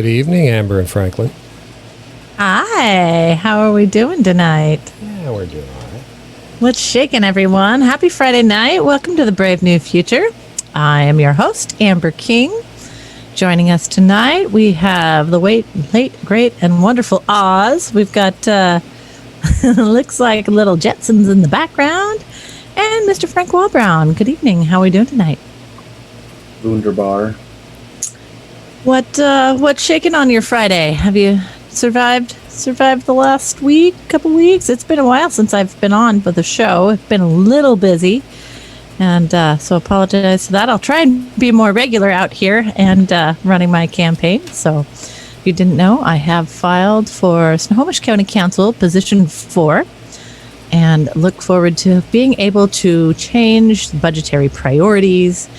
Good evening, Amber and Franklin. Hi, how are we doing tonight? Yeah, we're doing all right. What's shaking, everyone? Happy Friday night. Welcome to the Brave New Future. I am your host, Amber King. Joining us tonight, we have the late, great, and wonderful Oz. We've got, looks like little Jetsons in the background. And Mr. Frank Wallbrown. Good evening. How are we doing tonight? Wunderbar. What's shaking on your Friday? Have you survived the last couple weeks? It's been a while since I've been on for the show. I've been a little busy, and so apologize for that. I'll try and be more regular out here and running my campaign. So if you didn't know, I have filed for Snohomish County Council position 4 and look forward to being able to change budgetary priorities,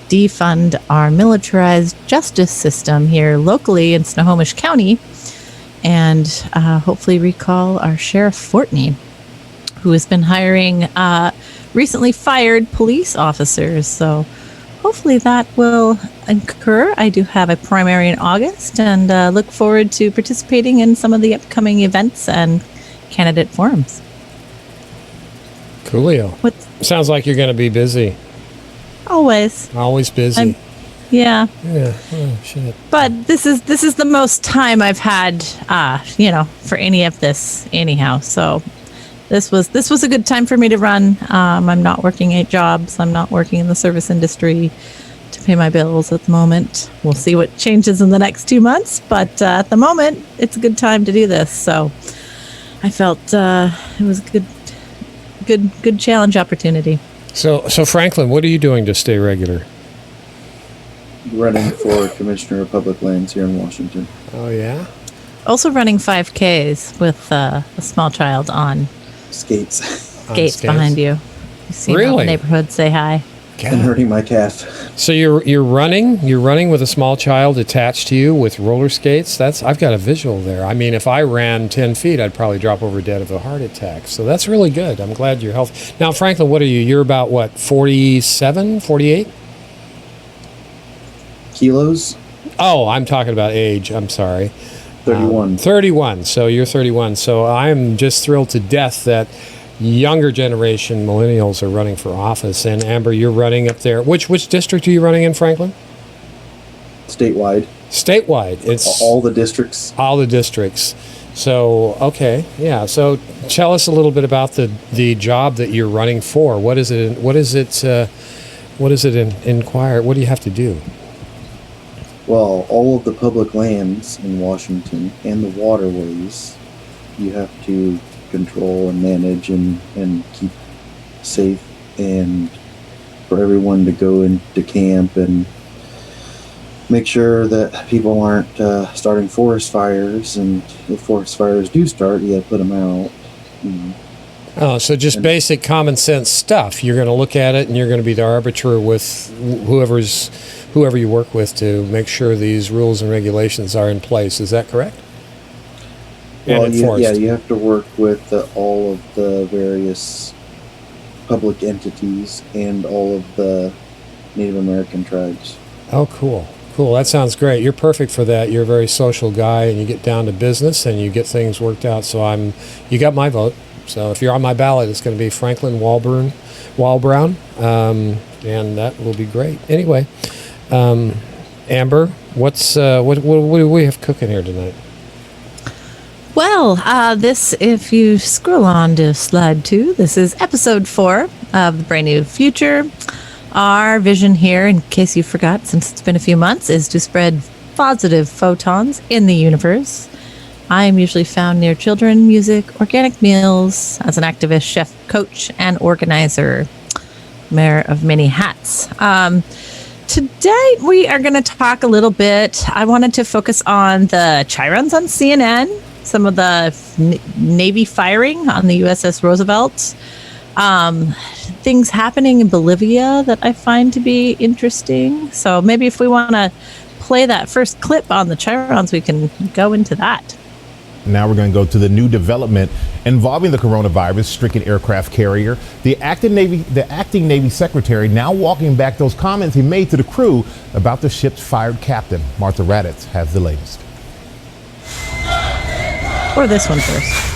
defund our militarized justice system here locally in Snohomish County, and hopefully recall our Sheriff Fortney, who has been hiring recently fired police officers. So hopefully that will occur. I do have a primary in August and look forward to participating in some of the upcoming events and candidate forums. Coolio. Sounds like you're going to be busy. Always. Always busy. Yeah. Oh, shit. But this is the most time I've had, for any of this anyhow. So this was a good time for me to run. I'm not working 8 jobs. I'm not working in the service industry to pay my bills at the moment. We'll see what changes in the next 2 months. But at the moment, it's a good time to do this. So I felt it was a good challenge opportunity. So Franklin, what are you doing to stay regular? Running for Commissioner of Public Lands here in Washington. Oh, yeah? Also running 5Ks with a small child on skates. Skates behind you. You see Really? the neighborhood say hi. And hurting my calf. So you're running with a small child attached to you with roller skates. I've got a visual there. I mean, if I ran 10 feet, I'd probably drop over dead of a heart attack. So that's really good. I'm glad you're healthy. Now, Franklin, what are you? You're about what, 47, 48? Kilos? Oh, I'm talking about age. I'm sorry. 31. 31. So you're 31. So I'm just thrilled to death that younger generation millennials are running for office. And Amber, you're running up there. Which district are you running in, Franklin? Statewide. Statewide. It's all the districts. All the districts. So, okay. Yeah. So tell us a little bit about the job that you're running for. What is it inquire? What do you have to do? Well, all of the public lands in Washington and the waterways, you have to control and manage and keep safe, and for everyone to go into camp and make sure that people aren't starting forest fires, and if forest fires do start, you have to put them out. Oh, so just basic common sense stuff. You're going to look at it and you're going to be the arbiter with whoever you work with to make sure these rules and regulations are in place. Is that correct? Well, you have to work with all of the various public entities and all of the Native American tribes. Oh, cool. That sounds great. You're perfect for that. You're a very social guy, and you get down to business, and you get things worked out. So you got my vote. So if you're on my ballot, it's going to be Franklin Wallbrown, and that will be great. Anyway, Amber, what do we have cooking here tonight? Well, if you scroll on to slide 2, this is episode 4 of the Brand New Future. Our vision here, in case you forgot, since it's been a few months, is to spread positive photons in the universe. I am usually found near children, music, organic meals, as an activist, chef, coach, and organizer. Mayor of many hats. Today, we are going to talk a little bit. I wanted to focus on the chirons on CNN, some of the Navy firing on the USS Roosevelt, things happening in Bolivia that I find to be interesting. So maybe if we want to play that first clip on the chirons, we can go into that. Now we're going to go to the new development involving the coronavirus-stricken aircraft carrier. The acting Navy Secretary now walking back those comments he made to the crew about the ship's fired captain. Martha Raddatz has the latest. Or this one first.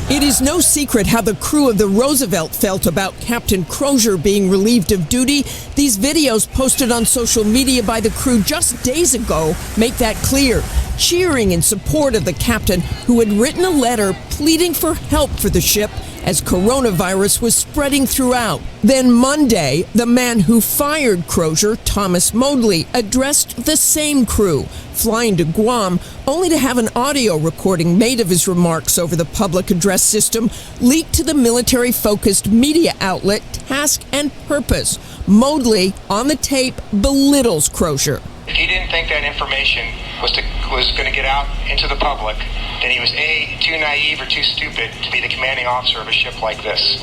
It is no secret how the crew of the Roosevelt felt about Captain Crozier being relieved of duty. These videos posted on social media by the crew just days ago make that clear, cheering in support of the captain who had written a letter pleading for help for the ship as coronavirus was spreading throughout. Then Monday, the man who fired Crozier, Thomas Modley, addressed the same crew, flying to Guam, only to have an audio recording made of his remarks over the public address system leaked to the military-focused media outlet Task and Purpose. Modley, on the tape, belittles Crozier. If he didn't think that information was going to get out into the public, then he was A, too naive or too stupid to be the commanding officer of a ship like this.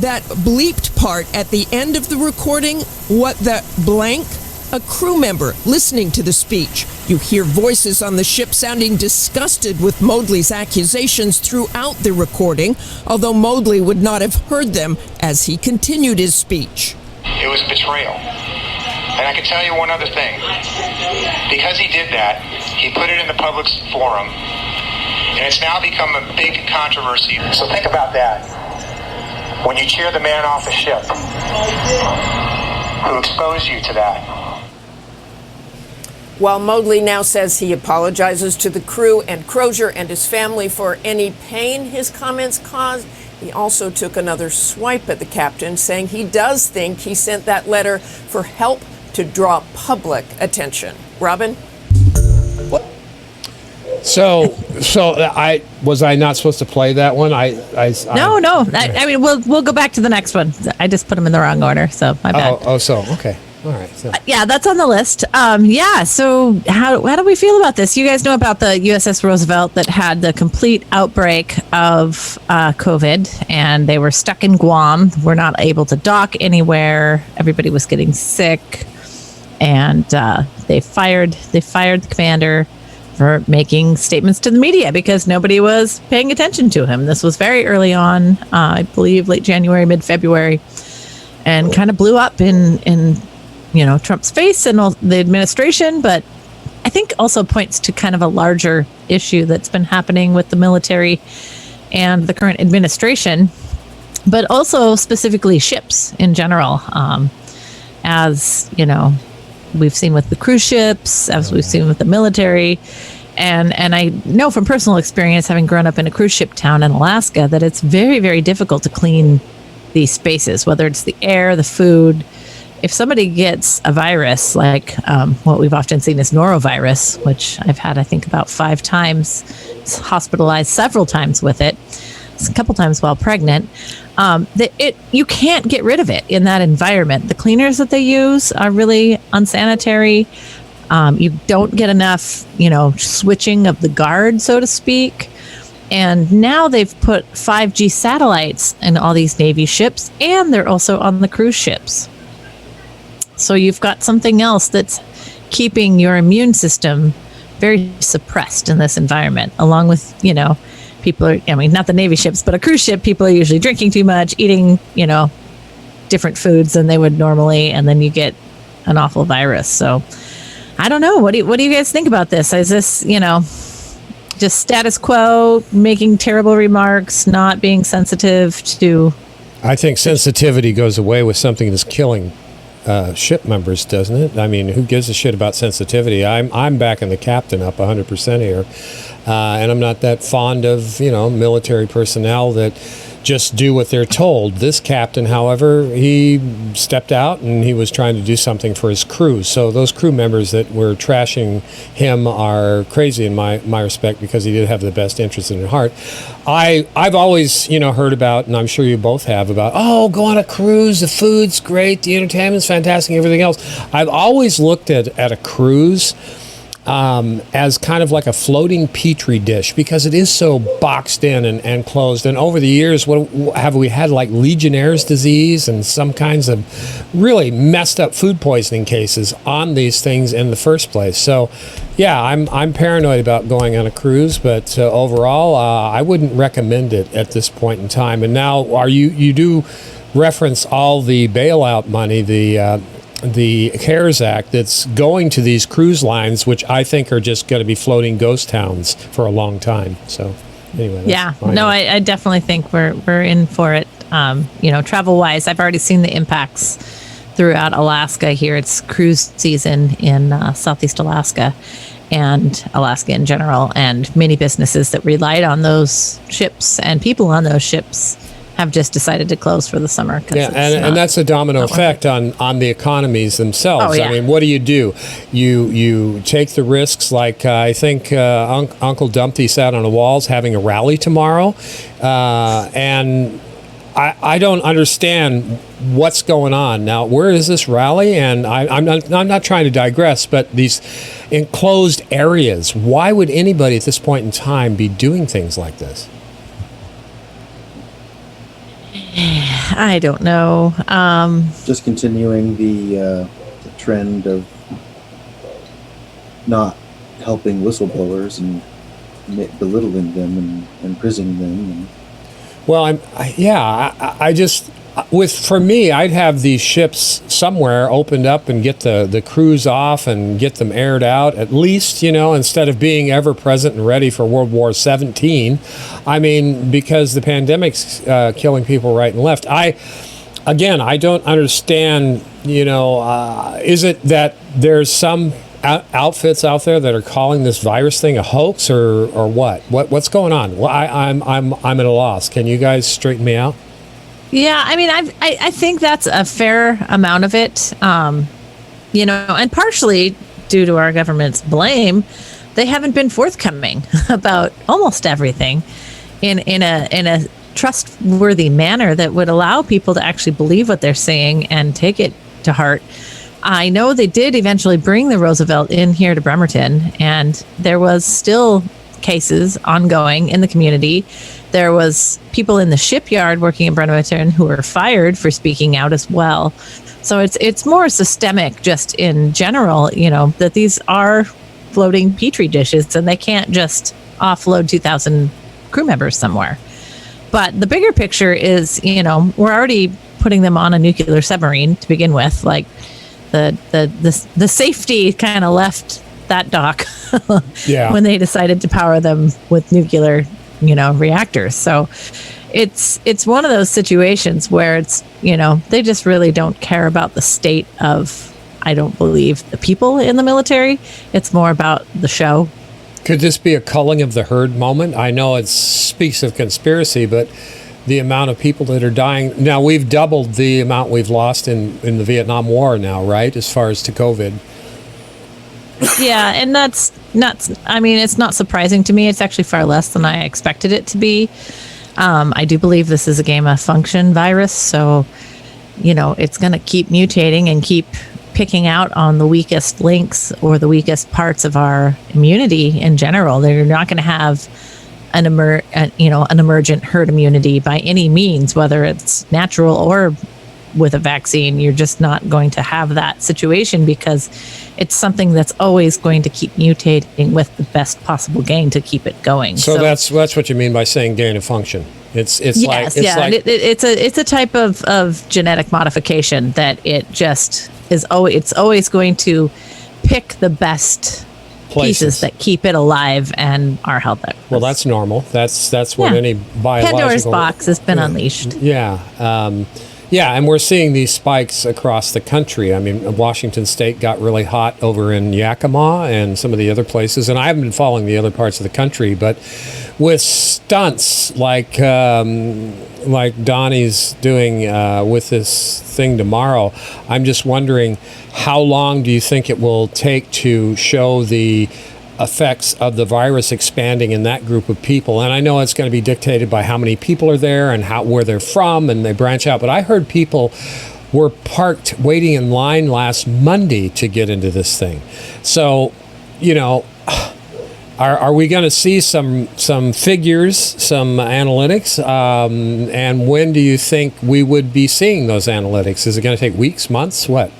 That bleeped part at the end of the recording, what the blank? A crew member listening to the speech. You hear voices on the ship sounding disgusted with Modley's accusations throughout the recording, although Modley would not have heard them as he continued his speech. It was betrayal. And I can tell you one other thing. Because he did that, he put it in the public forum, and it's now become a big controversy. So think about that. When you cheer the man off the ship who exposed you to that. While Modley now says he apologizes to the crew and Crozier and his family for any pain his comments caused, he also took another swipe at the captain, saying he does think he sent that letter for help to draw public attention. Robin? So I not supposed to play that one? No. I mean, we'll go back to the next one. I just put them in the wrong order, so my bad. Okay. All right. So. Yeah, that's on the list. So how do we feel about this? You guys know about the USS Roosevelt that had the complete outbreak of COVID, and they were stuck in Guam. We're not able to dock anywhere. Everybody was getting sick, and they fired the commander for making statements to the media because nobody was paying attention to him. This was very early on, I believe late January, mid-February, and kind of blew up in Trump's face and all the administration, but I think also points to kind of a larger issue that's been happening with the military and the current administration, but also specifically ships in general. As you know, we've seen with the cruise ships, as we've seen with the military. And I know from personal experience, having grown up in a cruise ship town in Alaska, that it's very, very difficult to clean these spaces, whether it's the air, the food. If somebody gets a virus, like what we've often seen is norovirus, which I've had, I think, about 5 times, hospitalized several times with it, a couple times while pregnant, you can't get rid of it in that environment. The cleaners that they use are really unsanitary. You don't get enough, switching of the guard, so to speak. And now they've put 5G satellites in all these Navy ships, and they're also on the cruise ships. So you've got something else that's keeping your immune system very suppressed in this environment, along with, people are, not the Navy ships, but a cruise ship, people are usually drinking too much, eating, different foods than they would normally, and then you get an awful virus. So I don't know. What do you guys think about this? Is this, just status quo, making terrible remarks, not being sensitive to... I think sensitivity goes away with something that's killing ship members, doesn't it? I mean, who gives a shit about sensitivity? I'm backing the captain up 100% here, and I'm not that fond of military personnel that just do what they're told. This captain, however, he stepped out and he was trying to do something for his crew. So those crew members that were trashing him are crazy in my respect, because he did have the best interest in heart. I've always heard about, and I'm sure you both have, about go on a cruise, the food's great, the entertainment's fantastic, everything else. I've always looked at a cruise as kind of like a floating petri dish, because it is so boxed in and closed. And over the years, what have we had, like Legionnaire's disease and some kinds of really messed up food poisoning cases on these things in the first place. So yeah, I'm paranoid about going on a cruise, but overall, I wouldn't recommend it at this point in time. And now you do reference all the bailout money, the the CARES Act that's going to these cruise lines, which I think are just going to be floating ghost towns for a long time. So anyway, that's fine. No, I definitely think we're in for it. Travel wise, I've already seen the impacts throughout Alaska here. It's cruise season in Southeast Alaska and Alaska in general, and many businesses that relied on those ships and people on those ships have just decided to close for the summer. Yeah, and that's a domino effect on the economies themselves. Oh, yeah. I mean, what do? You take the risks, like I think Uncle Dumpty sat on the walls having a rally tomorrow, and I don't understand what's going on now. Where is this rally? And I'm not trying to digress, but these enclosed areas. Why would anybody at this point in time be doing things like this? I don't know. Just continuing the trend of not helping whistleblowers and belittling them and imprisoning them. And Well, for me, I'd have these ships somewhere opened up and get the crews off and get them aired out, at least, instead of being ever present and ready for World War 17. I mean, because the pandemic's killing people right and left. I don't understand, is it that there's some outfits out there that are calling this virus thing a hoax or what? What's going on? Well, I'm at a loss. Can you guys straighten me out? Yeah, I mean, I think that's a fair amount of it, and partially due to our government's blame, they haven't been forthcoming about almost everything in a trustworthy manner that would allow people to actually believe what they're saying and take it to heart. I know they did eventually bring the Roosevelt in here to Bremerton, and there was still cases ongoing in the community. There was people in the shipyard working in Bremerton who were fired for speaking out as well. So it's more systemic just in general, that these are floating petri dishes and they can't just offload 2,000 crew members somewhere. But the bigger picture is, we're already putting them on a nuclear submarine to begin with. Like the safety kind of left that dock when they decided to power them with nuclear, reactors. So it's one of those situations where it's, they just really don't care about the state of, I don't believe, the people in the military. It's more about the show. Could this be a culling of the herd moment? I know it speaks of conspiracy, but the amount of people that are dying now, we've doubled the amount we've lost in the Vietnam War now, right? As far as to COVID. Yeah, and that's not, it's not surprising to me. It's actually far less than I expected it to be. I do believe this is a gain of function virus, so, it's going to keep mutating and keep picking out on the weakest links or the weakest parts of our immunity in general. They're not going to have an emergent herd immunity by any means, whether it's natural or with a vaccine. You're just not going to have that situation because it's something that's always going to keep mutating with the best possible gain to keep it going. So that's what you mean by saying gain of function. It's a type of genetic modification that it just is always going to pick the best pieces that keep it alive and are held there. Well, that's normal. That's what any biological... Pandora's box has been unleashed. Yeah. And we're seeing these spikes across the country. I mean, Washington State got really hot over in Yakima and some of the other places, and I haven't been following the other parts of the country, but with stunts like Donnie's doing with this thing tomorrow, I'm just wondering, how long do you think it will take to show the effects of the virus expanding in that group of people? And I know it's going to be dictated by how many people are there and where they're from, and they branch out. But I heard people were parked waiting in line last Monday to get into this thing. So, are we going to see some figures, some analytics? And when do you think we would be seeing those analytics? Is it going to take weeks, months, what?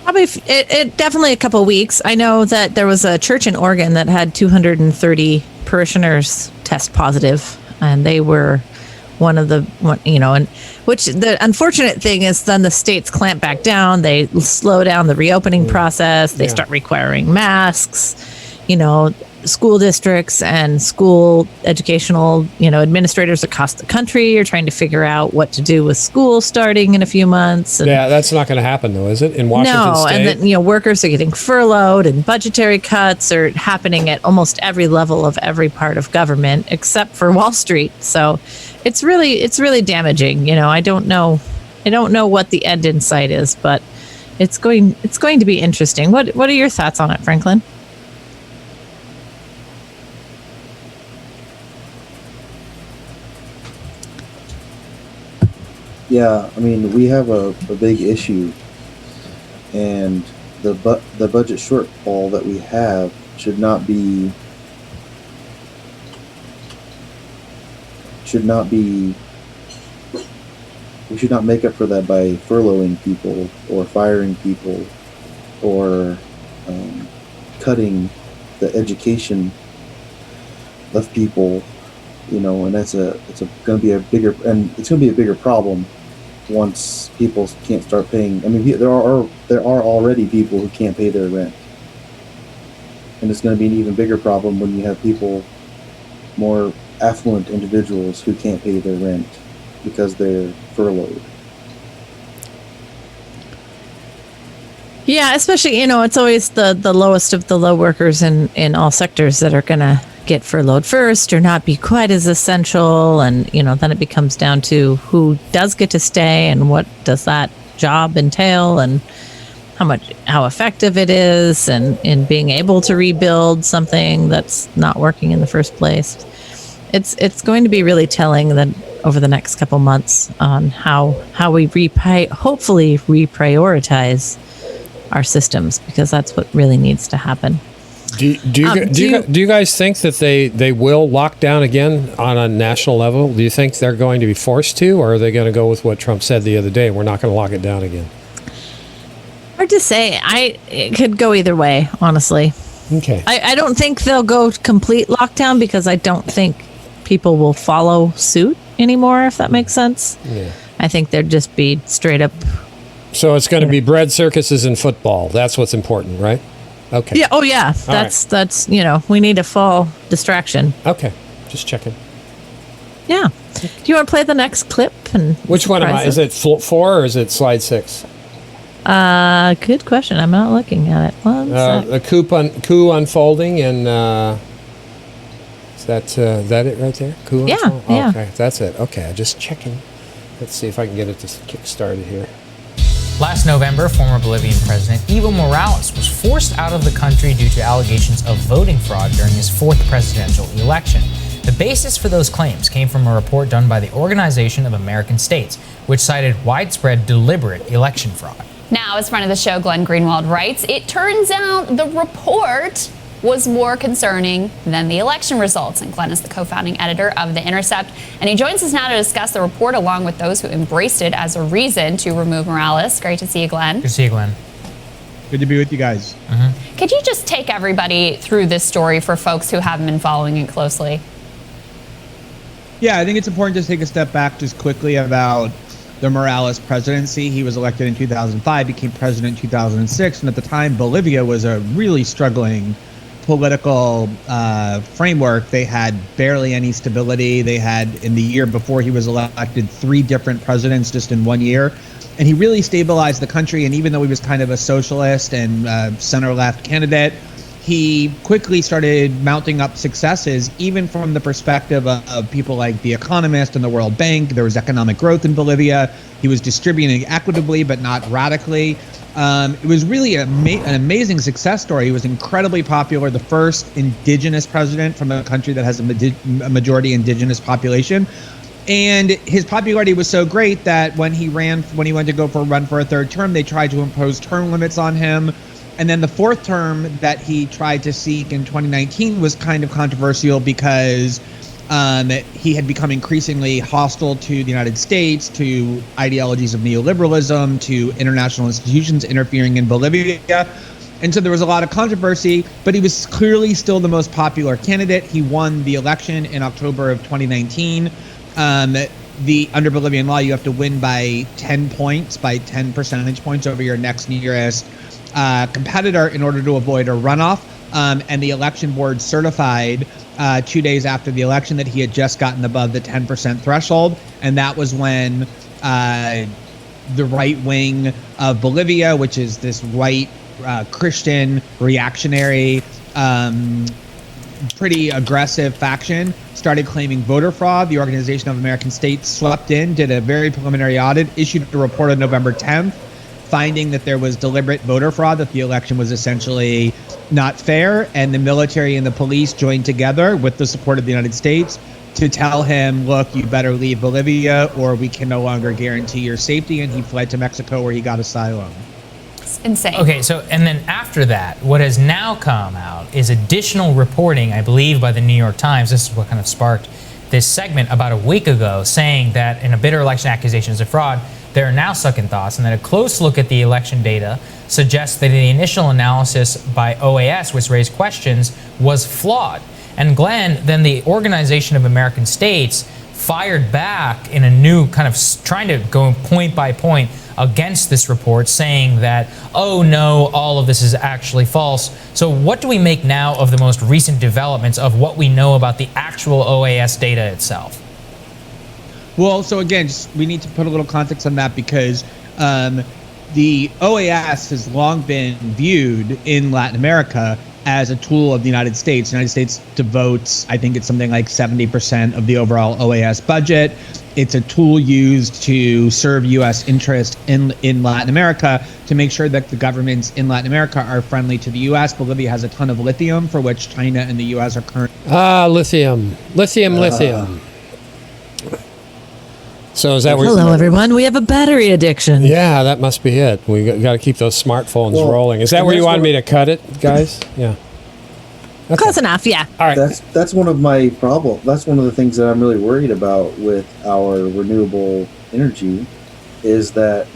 Probably it definitely a couple of weeks. I know that there was a church in Oregon that had 230 parishioners test positive, and they were and which the unfortunate thing is then the states clamp back down. They slow down the reopening process. They start requiring masks. School districts and school educational, administrators across the country are trying to figure out what to do with school starting in a few months. And that's not going to happen, though, is it? In Washington State? And then, workers are getting furloughed and budgetary cuts are happening at almost every level of every part of government except for Wall Street. So it's really damaging. I don't know what the end in sight is, but it's going to be interesting. What are your thoughts on it, Franklin? Yeah, I mean, we have a big issue, and the budget shortfall that we have should not be we should not make up for that by furloughing people or firing people or cutting the education of people, and it's going to be a bigger problem once people can't start paying. I mean, there are already people who can't pay their rent, and it's going to be an even bigger problem when you have people, more affluent individuals, who can't pay their rent because they're furloughed. Yeah, especially, it's always the lowest of the low workers in all sectors that are going to get furloughed first or not be quite as essential. And, then it becomes down to who does get to stay and what does that job entail and how effective it is and in being able to rebuild something that's not working in the first place. It's going to be really telling that over the next couple months on how we hopefully reprioritize our systems, because that's what really needs to happen. Do you guys think that they will lock down again on a national level? Do you think they're going to be forced to, or are they going to go with what Trump said the other day? We're not going to lock it down again. Hard to say. It could go either way, honestly. Okay. I don't think they'll go complete lockdown because I don't think people will follow suit anymore, if that makes sense. Yeah. I think there'd just be straight up. So it's going to be bread, circuses, and football. That's what's important, right? Okay. Yeah. Oh, yeah. That's we need a fall distraction. Okay. Just checking. Yeah. Do you want to play the next clip? And which one am I? Is it 4 or is it slide 6? Good question. I'm not looking at it. The coup unfolding and is that it right there? Coup unfolding? Yeah. Okay, that's it. Okay, I'm just checking. Let's see if I can get it to kick started here. Last November, former Bolivian President Evo Morales was forced out of the country due to allegations of voting fraud during his 4th presidential election. The basis for those claims came from a report done by the Organization of American States, which cited widespread deliberate election fraud. Now, as friend of the show, Glenn Greenwald writes, it turns out the report was more concerning than the election results. And Glenn is the co-founding editor of The Intercept, and he joins us now to discuss the report along with those who embraced it as a reason to remove Morales. Great to see you, Glenn. Good to see you, Glenn. Good to be with you guys. Mm-hmm. Could you just take everybody through this story for folks who haven't been following it closely? Yeah, I think it's important to take a step back just quickly about the Morales presidency. He was elected in 2005, became president in 2006, and at the time, Bolivia was a really struggling political framework. They had barely any stability. They had, in the year before he was elected, 3 different presidents just in 1 year. And he really stabilized the country. And even though he was kind of a socialist and center-left candidate, he quickly started mounting up successes, even from the perspective of people like The Economist and the World Bank. There was economic growth in Bolivia. He was distributing equitably, but not radically. It was really an amazing success story. He was incredibly popular, the first indigenous president from a country that has a majority indigenous population. And his popularity was so great that when he went to go run for a 3rd term, they tried to impose term limits on him. And then the 4th term that he tried to seek in 2019 was kind of controversial because he had become increasingly hostile to the United States, to ideologies of neoliberalism, to international institutions interfering in Bolivia. And so there was a lot of controversy, but he was clearly still the most popular candidate. He won the election in October of 2019. under Bolivian law, you have to win by 10 points, by 10 percentage points over your next nearest competitor in order to avoid a runoff. And the election board certified 2 days after the election that he had just gotten above the 10% threshold. And that was when the right wing of Bolivia, which is this white Christian reactionary, pretty aggressive faction, started claiming voter fraud. The Organization of American States swept in, did a very preliminary audit, issued a report on November 10th, finding that there was deliberate voter fraud, that the election was essentially not fair, and the military and the police joined together with the support of the United States to tell him, look, you better leave Bolivia or we can no longer guarantee your safety, and he fled to Mexico where he got asylum. Insane. Okay, so, and then after that, what has now come out is additional reporting, I believe, by the New York Times. This is what kind of sparked this segment about a week ago, saying that in a bitter election accusations of fraud, there are now second thoughts, and that a close look at the election data suggests that the initial analysis by OAS, which raised questions, was flawed. And Glenn, then the Organization of American States fired back in a new kind of trying to go point by point against this report, saying that, oh no, all of this is actually false. So what do we make now of the most recent developments of what we know about the actual OAS data itself? Well, so again, we need to put a little context on that because the OAS has long been viewed in Latin America as a tool of the United States. The United States devotes, I think it's something like 70% of the overall OAS budget. It's a tool used to serve U.S. interest in Latin America to make sure that the governments in Latin America are friendly to the U.S. Bolivia has a ton of lithium, for which China and the U.S. are currently... Lithium. So is that where... Hello, everyone. We have a battery addiction. Yeah, that must be it. We got to keep those smartphones rolling. Is that where you wanted me to cut it, guys? Yeah. Okay. Close enough, yeah. All right. That's one of my problems. That's one of the things that I'm really worried about with our renewable energy is that,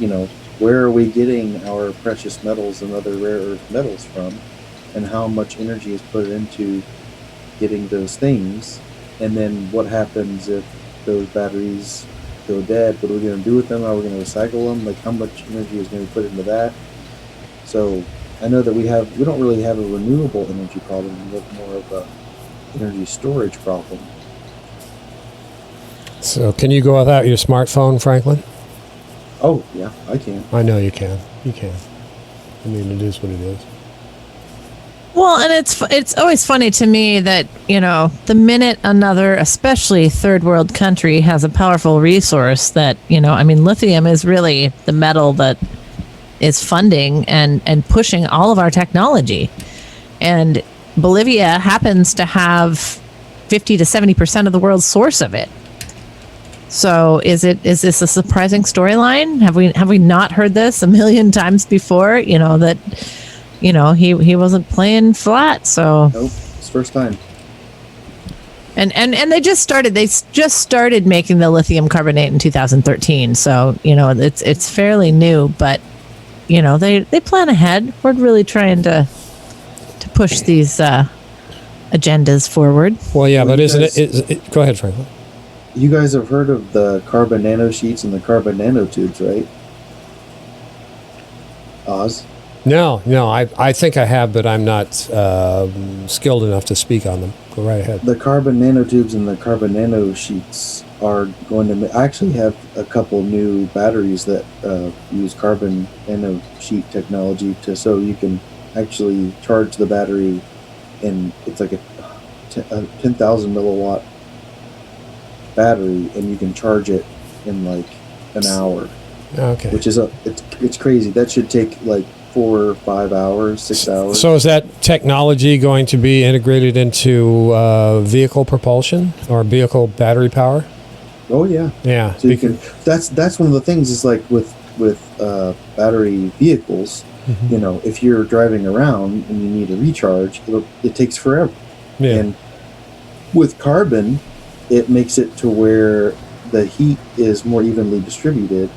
where are we getting our precious metals and other rare earth metals from, and how much energy is put into getting those things, and then what happens if those batteries go dead? What are we going to do with them? Are we going to recycle them? Like, how much energy is going to be put into that? So I know that we don't really have a renewable energy problem, but more of a energy storage problem. So can you go without your smartphone, Franklin? Oh, yeah, I can. I know you can. You can. I mean, it is what it is. Well, and it's always funny to me that, the minute another, especially third world country, has a powerful resource that, lithium is really the metal that is funding and pushing all of our technology. And Bolivia happens to have 50 to 70% of the world's source of it. So is this a surprising storyline? Have we not heard this a million times before? That he wasn't playing flat. So nope, it's first time. And they just started making the lithium carbonate in 2013. So it's fairly new, but they plan ahead. We're really trying to push these agendas forward. Well, yeah, but isn't it? Go ahead, Franklin. You guys have heard of the carbon nanosheets and the carbon nanotubes, right? Oz? No, I think I have, but I'm not skilled enough to speak on them. Go right ahead. The carbon nanotubes and the carbon nanosheets are going to... I actually have a couple new batteries that use carbon nanosheet technology so you can actually charge the battery, and it's like a 10,000 milliwatt battery, and you can charge it in like an hour. Okay. Which is it's crazy. That should take like 4 or 5 hours, 6 hours. So is that technology going to be integrated into vehicle propulsion or vehicle battery power? Oh yeah. Yeah. So that's one of the things is like with battery vehicles, mm-hmm. If you're driving around and you need a recharge, it takes forever. Yeah. And with carbon, it makes it to where the heat is more evenly distributed,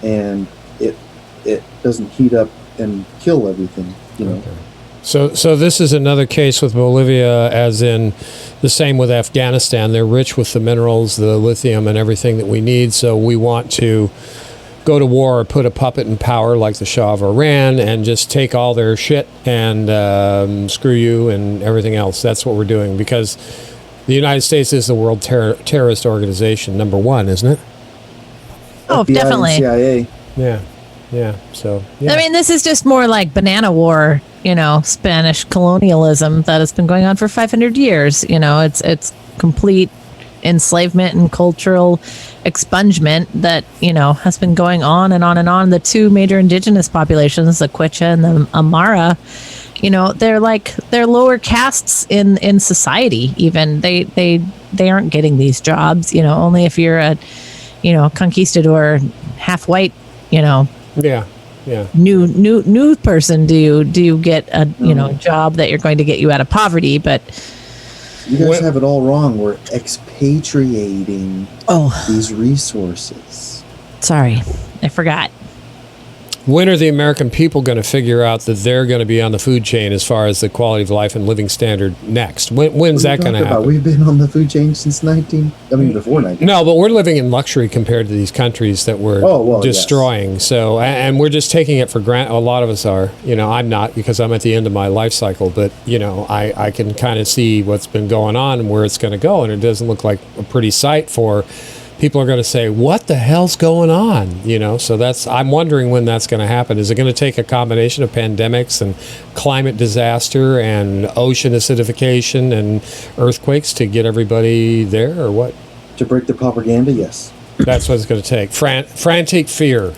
and it doesn't heat up and kill everything. Okay. So this is another case with Bolivia, as in the same with Afghanistan. They're rich with the minerals, the lithium, and everything that we need. So we want to go to war or put a puppet in power like the Shah of Iran and just take all their shit and screw you and everything else. That's what we're doing, because the United States is the world terrorist organization #1, isn't it? Oh, FBI definitely. And CIA. Yeah. So, yeah. I mean, this is just more like banana war, Spanish colonialism that has been going on for 500 years. It's complete enslavement and cultural expungement that, has been going on and on and on. The two major indigenous populations, the Quechua and the Amara, they're lower castes in society. Even they aren't getting these jobs, only if you're a, conquistador, half white, Yeah. new person do you get a job that you're going to get you out of poverty. But You guys have it all wrong. We're expatriating these resources. sorry, I forgot. When are the American people going to figure out that they're going to be on the food chain as far as the quality of life and living standard next? When's that going to happen? We've been on the food chain since before 19. No, but we're living in luxury compared to these countries that we're destroying. Yes. So, and we're just taking it for granted. A lot of us are. I'm not, because I'm at the end of my life cycle. But I can kind of see what's been going on and where it's going to go, and it doesn't look like a pretty sight for. People are going to say, what the hell's going on? So I'm wondering when that's going to happen. Is it going to take a combination of pandemics and climate disaster and ocean acidification and earthquakes to get everybody there, or what? To break the propaganda, yes. That's what it's going to take. Frantic fear.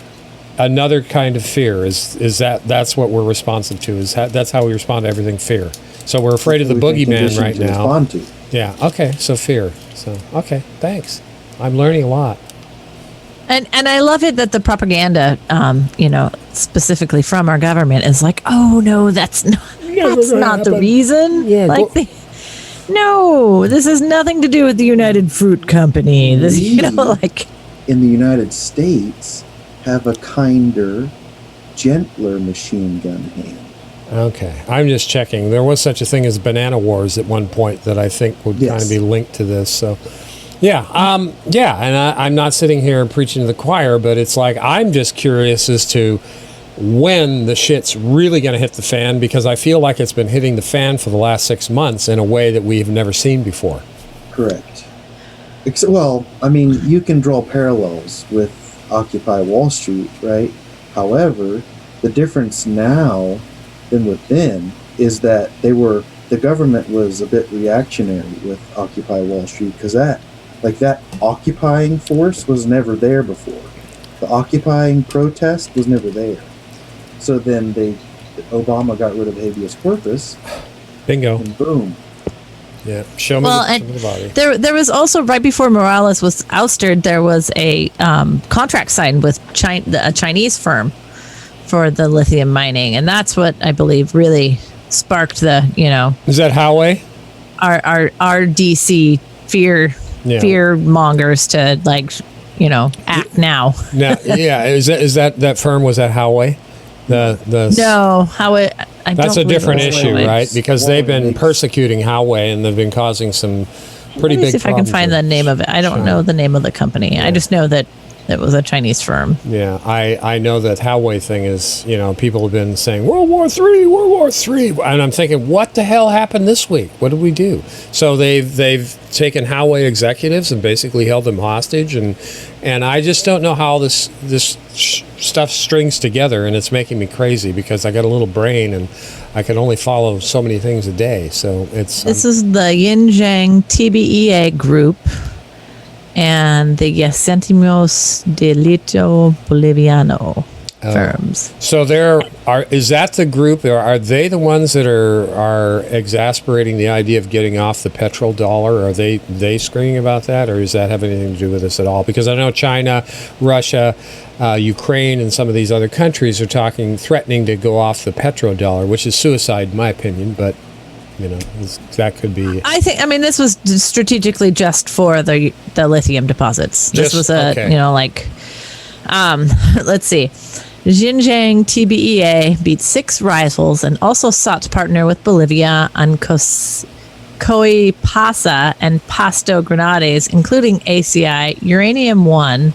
Another kind of fear that's what we're responsive to. That's how we respond to everything, fear. So we're afraid of the boogeyman right now. Respond to. Yeah. Okay. So fear. So, okay. Thanks. I'm learning a lot. And I love it that the propaganda, specifically from our government, is like, oh no, that's not the reason. Yeah, no, this has nothing to do with the United Fruit Company. This, in the United States, have a kinder, gentler machine gun hand. Okay, I'm just checking. There was such a thing as banana wars at one point that I think would kind of be linked to this. So. Yeah, and I'm not sitting here preaching to the choir, but it's like I'm just curious as to when the shit's really going to hit the fan, because I feel like it's been hitting the fan for the last 6 months in a way that we've never seen before. Correct. You can draw parallels with Occupy Wall Street, right? However, the difference now than with then is that the government was a bit reactionary with Occupy Wall Street, because that occupying force was never there before. The occupying protest was never there. So then Obama got rid of habeas corpus. Bingo. And boom. Yeah. Show me the body. There was also, right before Morales was ousted, there was a contract signed with a Chinese firm for the lithium mining, and that's what I believe really sparked the Is that Huawei? Our DC fear mongers to act now. Is that firm, was that Huawei? No, Huawei. That's a different issue, right? Because they've been persecuting Huawei and they've been causing some pretty big problems. Let me see if I can find the name of it. I don't know the name of the company. Yeah. I just know that it was a Chinese firm. Yeah, I know that Huawei thing is, people have been saying World War III, and I'm thinking, what the hell happened this week? What did we do? So they've taken Huawei executives and basically held them hostage, and I just don't know how this stuff strings together, and it's making me crazy because I got a little brain and I can only follow so many things a day. So this is the Yinjiang TBEA group and the Centimos de Litio Boliviano firms. So is that the group, or are they the ones that are exasperating the idea of getting off the petrodollar? Are they screaming about that, or does that have anything to do with this at all? Because I know China, Russia, Ukraine, and some of these other countries are threatening to go off the petrodollar, which is suicide in my opinion, but that could be. This was strategically just for the lithium deposits. This was let's see. Xinjiang TBEA beat 6 rivals and also sought to partner with Bolivia on Coipasa and Pasto Grenades, including ACI, Uranium One,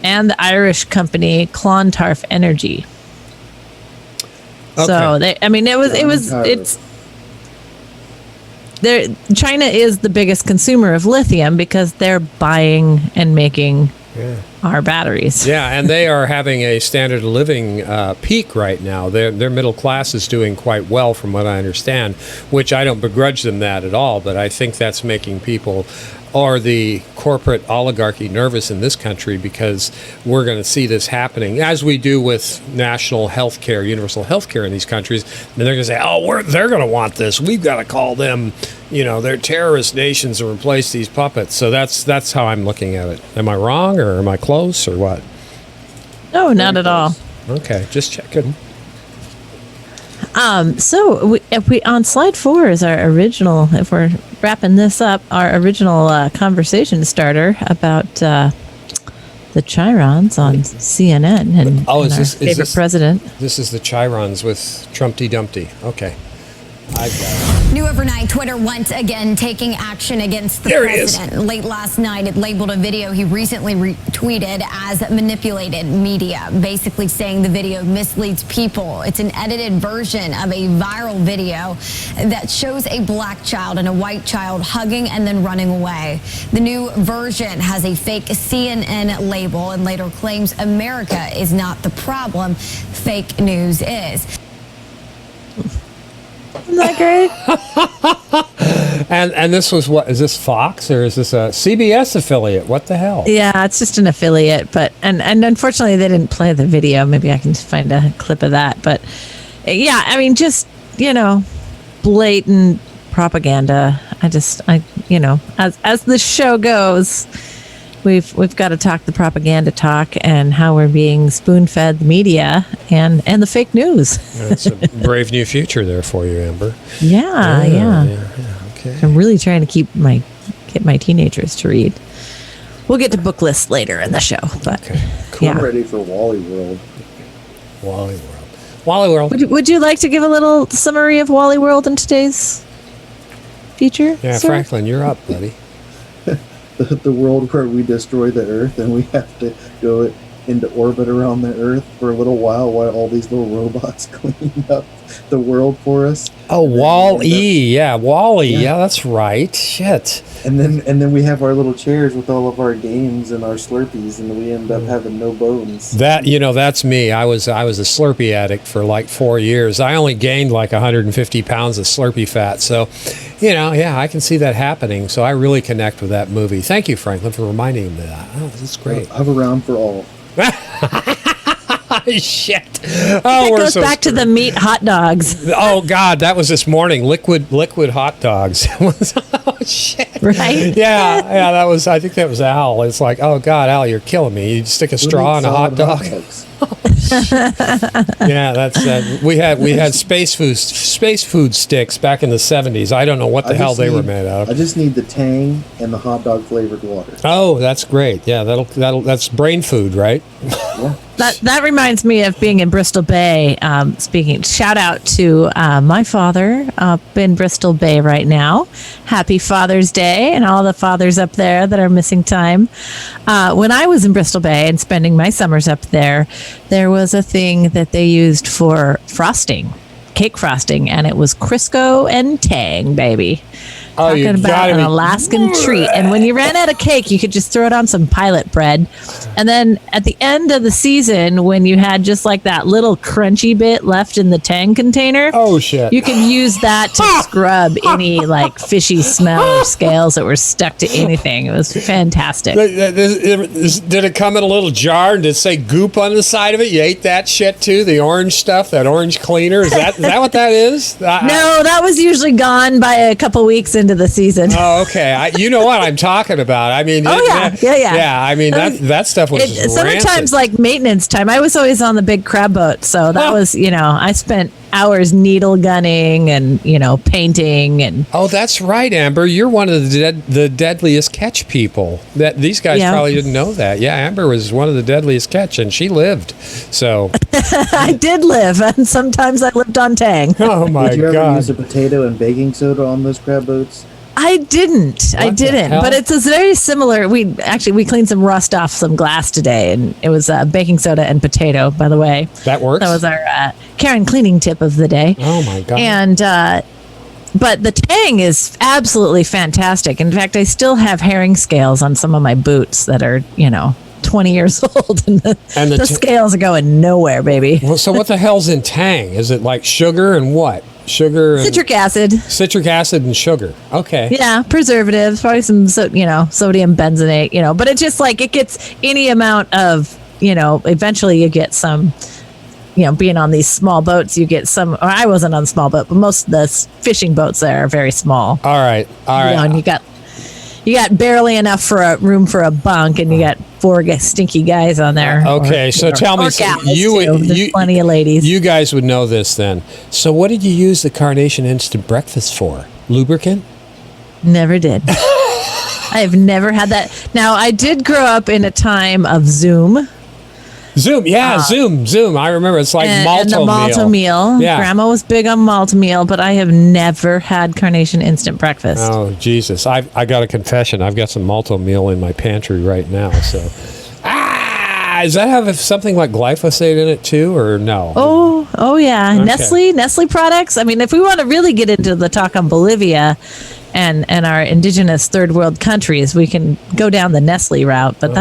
and the Irish company Clontarf Energy. Okay. So China is the biggest consumer of lithium because they're buying and making our batteries. Yeah, and they are having a standard of living peak right now. Their middle class is doing quite well, from what I understand, which I don't begrudge them that at all, but I think that's making people or the corporate oligarchy nervous in this country, because we're going to see this happening, as we do with national health care, universal health care in these countries. And they're going to say, they're going to want this. We've got to call them, they're terrorist nations and replace these puppets. So that's how I'm looking at it. Am I wrong, or am I close, or what? No, not at all. Okay, just checking. So if we on slide 4 is our original, if we're wrapping this up, our original conversation starter about the Chirons on CNN and is our this favorite president. This is the Chirons with Trumpty Dumpty. Okay. New overnight, Twitter once again taking action against the president. Late last night, it labeled a video he recently retweeted as manipulated media, basically saying the video misleads people. It's an edited version of a viral video that shows a black child and a white child hugging and then running away. The new version has a fake CNN label and later claims America is not the problem, fake news is. Isn't that great? And this was what? Is this Fox, or is this a CBS affiliate? What the hell? Yeah, it's just an affiliate, but and unfortunately they didn't play the video. Maybe I can find a clip of that. But yeah, I mean, just blatant propaganda. As the show goes, we've got to talk the propaganda talk and how we're being spoon-fed the media and the fake news. It's a brave new future there for you, Amber. Yeah. Okay. I'm really trying to get my teenagers to read. We'll get to book lists later in the show, but Cool. I'm ready for Wally World. Wally World. Would you like to give a little summary of Wally World in today's feature? Yeah, sir? Franklin, you're up, buddy. The world where we destroy the Earth and we have to go into orbit around the Earth for a little while all these little robots clean up the world for us. Oh, Wall-E. Wall-E. Yeah, that's right. Shit. And then we have our little chairs with all of our games and our Slurpees, and we end up having no bones. That's me. I was a Slurpee addict for like 4 years. I only gained like 150 pounds of Slurpee fat. So, I can see that happening. So I really connect with that movie. Thank you, Franklin, for reminding me of that. Oh, that's great. I'm around for all. Shit. It goes back to the meat hot dogs. Oh God, that was this morning. Liquid hot dogs. Oh shit. Right? Yeah. That was. I think that was Al. It's like, oh God, Al, you're killing me. You stick a straw in a hot dog. Yeah, that's we had space food sticks back in the 70s. I don't know what the hell they were made of. I just need the Tang and the hot dog flavored water. Oh, that's great. Yeah, that's brain food, right? Yeah. That reminds me of being in Bristol Bay. Speaking, shout out to my father up in Bristol Bay right now. Happy Father's Day, and all the fathers up there that are missing time. When I was in Bristol Bay and spending my summers up there was a thing that they used for frosting, cake frosting, and it was Crisco and Tang, baby. Oh, Talking about an Alaskan treat. And when you ran out of cake, you could just throw it on some pilot bread. And then at the end of the season, when you had just like that little crunchy bit left in the Tang container, oh shit, you could use that to scrub any like fishy smell or scales that were stuck to anything. It was fantastic. Did it come in a little jar and did it say goop on the side of it? You ate that shit too? The orange stuff, that orange cleaner? Is that what that is? No, that was usually gone by a couple weeks into the season. Oh, okay. You know what I'm talking about. I mean, yeah. Yeah, I mean, that stuff was summertime's rancid. like maintenance time. I was always on the big crab boat, so that was, I spent hours needle gunning and, painting and. Oh, that's right, Amber. You're one of the deadliest catch people. These guys probably didn't know that. Yeah, Amber was one of the deadliest catch, and she lived. So I did live, and sometimes I lived on tang. Oh my Did you ever God! use a potato and baking soda on those crab boats? I didn't. hell? But it's very similar. We cleaned some rust off some glass today, and it was baking soda and potato. By the way, That works. that was our Karen cleaning tip of the day. Oh my God! And but the tang is absolutely fantastic. In fact, I still have herring scales on some of my boots that are 20 years old, and the scales are going nowhere, baby. Well, so what the hell's in tang? Is it like sugar and what? Sugar and Citric acid and sugar. Okay. Yeah, preservatives, probably some sodium benzenate, but it's just like it gets any amount of, eventually you get some, being on these small boats, you get some, or I wasn't on a small boat, but most of the fishing boats there are very small. All right. And you got barely enough for a room for a bunk, and you got 4 stinky guys on there. Okay, so tell me, there's plenty of ladies. You guys would know this then. So what did you use the Carnation Instant Breakfast for? Lubricant? Never did. I have never had that. Now, I did grow up in a time of Zoom. Zoom. I remember it's like and the malto meal. Yeah. Grandma was big on malto meal, but I have never had Carnation Instant Breakfast. Oh, Jesus. I got a confession. I've got some malto meal in my pantry right now. So, does that have something like glyphosate in it too, or no? Oh yeah. Okay. Nestle products. I mean, if we want to really get into the talk on Bolivia and our indigenous third world countries, we can go down the Nestle route, but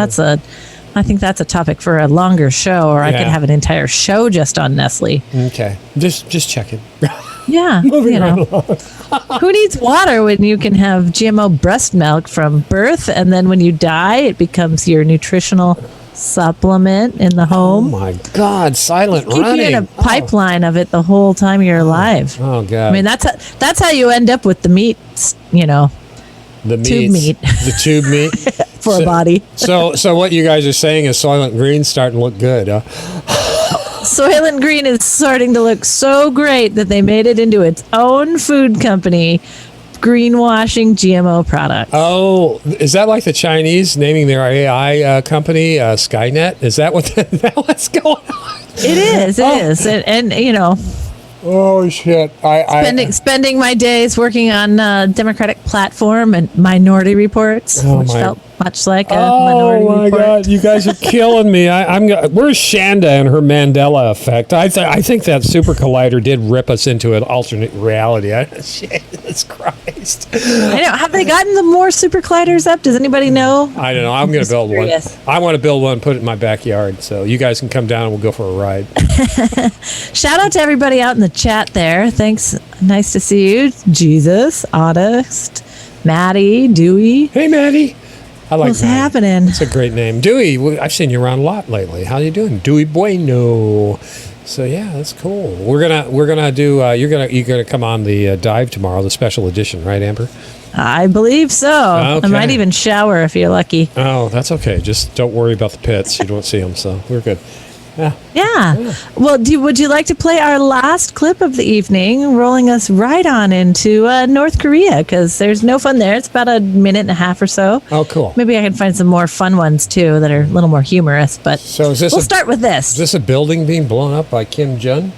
I think that's a topic for a longer show, or I could have an entire show just on Nestle. Okay. Just checking. Yeah. Who needs water when you can have GMO breast milk from birth, and then when you die, it becomes your nutritional supplement in the home? Oh, my God. Silent Keep running. you in a pipeline of it the whole time you're alive. Oh, God. I mean, that's how you end up with the meat, the tube meat. The tube meat. For a body. So what you guys are saying is Soylent Green's starting to look good, huh? Soylent Green is starting to look so great that they made it into its own food company, greenwashing GMO products. Oh, is that like the Chinese naming their AI company Skynet? Is that what's going on? It is. And Oh shit! Spending my days working on Democratic platform and Minority Reports, which felt much like a Minority Report. Oh my God! You guys are killing me. Where's Shanda and her Mandela effect? I think that super collider did rip us into an alternate reality. Jesus Christ! I know. Have they gotten the more super colliders up? Does anybody know? I don't know. I'm going to build one. I want to build one, put it in my backyard. So you guys can come down and we'll go for a ride. Shout out to everybody out in the chat there. Thanks. Nice to see you. Jesus, Honest, Maddie, Dewey. Hey, Maddie. I like What's Maddie. happening? It's a great name. Dewey, I've seen you around a lot lately. How you doing? Dewey Bueno. So yeah, that's cool. We're gonna do. You're gonna come on the dive tomorrow, the special edition, right, Amber? I believe so. Okay. I might even shower if you're lucky. Oh, that's okay. Just don't worry about the pits. You don't see them, so we're good. Yeah. Well, would you like to play our last clip of the evening, rolling us right on into North Korea? Because there's no fun there. It's about a minute and a half or so. Oh, cool. Maybe I can find some more fun ones, too, that are a little more humorous. But so we'll start with this. Is this a building being blown up by Kim Jong?